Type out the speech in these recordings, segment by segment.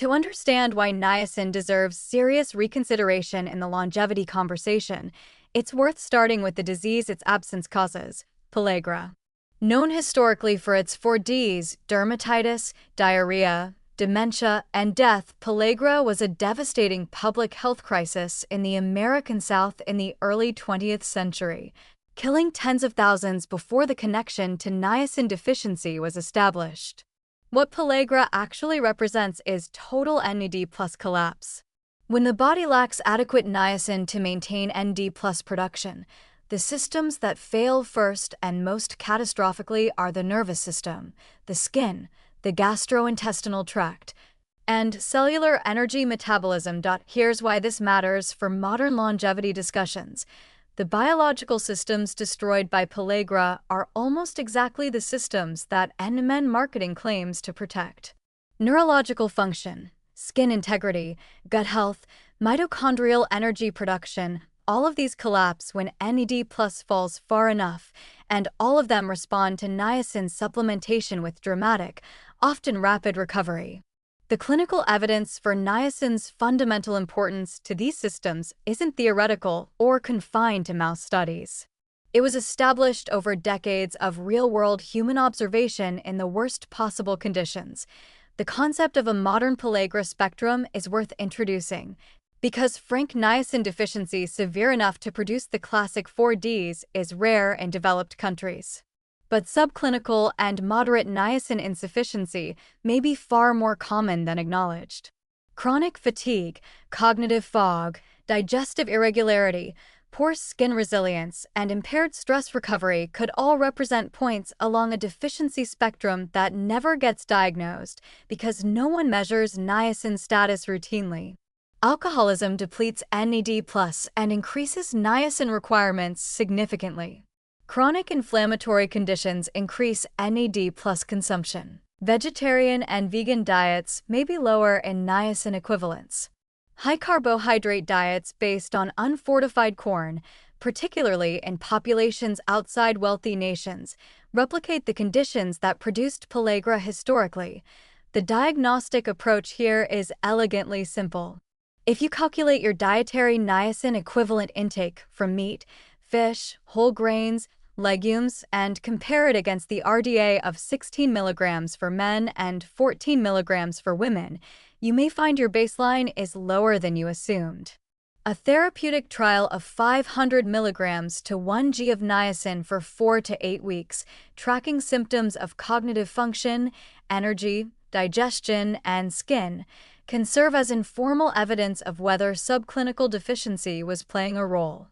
To understand why niacin deserves serious reconsideration in the longevity conversation, it's worth starting with the disease its absence causes, pellagra. Known historically for its 4Ds, dermatitis, diarrhea, dementia, and death, pellagra was a devastating public health crisis in the American South in the early 20th century, killing tens of thousands before the connection to niacin deficiency was established. What pellagra actually represents is total NAD+ collapse. When the body lacks adequate niacin to maintain NAD+ production, the systems that fail first and most catastrophically are the nervous system, the skin, the gastrointestinal tract, and cellular energy metabolism. Here's why this matters for modern longevity discussions. The biological systems destroyed by pellagra are almost exactly the systems that NMN marketing claims to protect. Neurological function, skin integrity, gut health, mitochondrial energy production, all of these collapse when NAD+ falls far enough, and all of them respond to niacin supplementation with dramatic, often rapid recovery. The clinical evidence for niacin's fundamental importance to these systems isn't theoretical or confined to mouse studies. It was established over decades of real-world human observation in the worst possible conditions. The concept of a modern pellagra spectrum is worth introducing, because frank niacin deficiency severe enough to produce the classic 4Ds is rare in developed countries. But subclinical and moderate niacin insufficiency may be far more common than acknowledged. Chronic fatigue, cognitive fog, digestive irregularity, poor skin resilience, and impaired stress recovery could all represent points along a deficiency spectrum that never gets diagnosed because no one measures niacin status routinely. Alcoholism depletes NAD+ and increases niacin requirements significantly. Chronic inflammatory conditions increase NAD+ consumption. Vegetarian and vegan diets may be lower in niacin equivalents. High-carbohydrate diets based on unfortified corn, particularly in populations outside wealthy nations, replicate the conditions that produced pellagra historically. The diagnostic approach here is elegantly simple. If you calculate your dietary niacin equivalent intake from meat, fish, whole grains, legumes, and compare it against the RDA of 16 milligrams for men and 14 milligrams for women, you may find your baseline is lower than you assumed. A therapeutic trial of 500 milligrams to 1 g of niacin for 4 to 8 weeks, tracking symptoms of cognitive function, energy, digestion, and skin, can serve as informal evidence of whether subclinical deficiency was playing a role.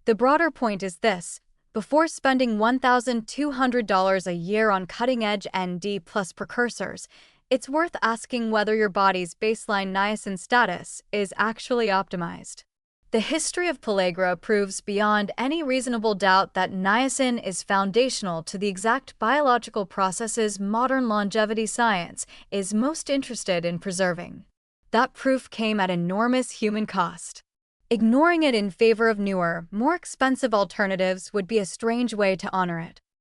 The broader point is this: before spending $1,200 a year on cutting-edge NAD+ precursors, it's worth asking whether your body's baseline niacin status is actually optimized. The history of pellagra proves beyond any reasonable doubt that niacin is foundational to the exact biological processes modern longevity science is most interested in preserving. That proof came at enormous human cost. Ignoring it in favor of newer, more expensive alternatives would be a strange way to honor it.